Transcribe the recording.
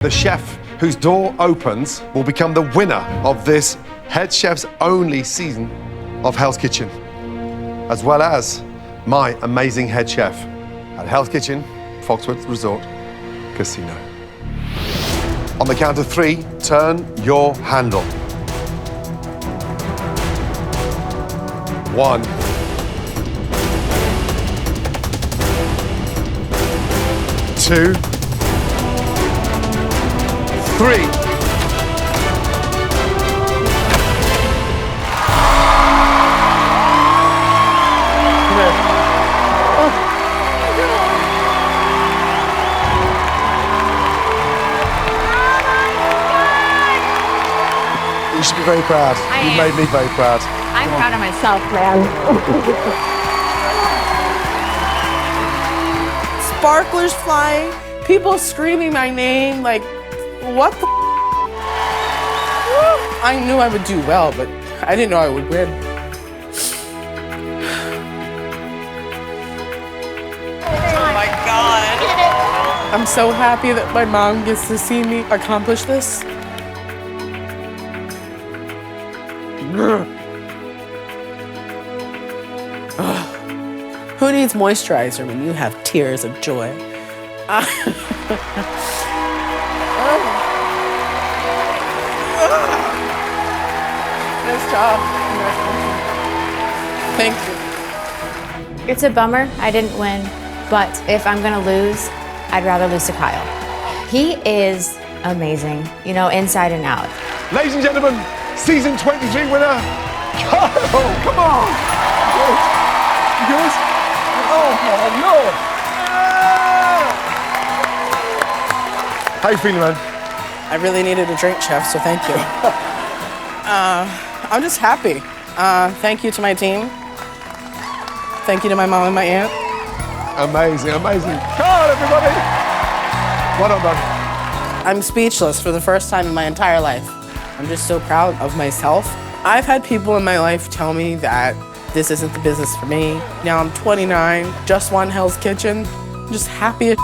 The chef whose door opens will become the winner of this head chef's only season of Hell's Kitchen, as well as my amazing head chef at Hell's Kitchen, Foxwoods Resort Casino. On the count of 3, turn your handle. 1, 2, 3. You should be very proud. You made me very proud. I'm proud of myself, man. Sparklers flying, people screaming my name, like, what the I knew I would do well, but I didn't know I would win. Oh my God. I'm so happy that my mom gets to see me accomplish this. Who needs moisturizer when you have tears of joy? Nice job. Thank you. It's a bummer I didn't win, but if I'm gonna lose, I'd rather lose to Kyle. He is amazing, you know, inside and out. Ladies and gentlemen, season 23 winner, Kyle, come on. Yours? Oh my Lord. How you feeling, man? I really needed a drink, Chef, so thank you. I'm just happy. Thank you to my team. Thank you to my mom and my aunt. Amazing, amazing. Come on, everybody. Well done, buddy. I'm speechless for the first time in my entire life. I'm just so proud of myself. I've had people in my life tell me that this isn't the business for me. Now I'm 29, just won Hell's Kitchen. I'm just happy as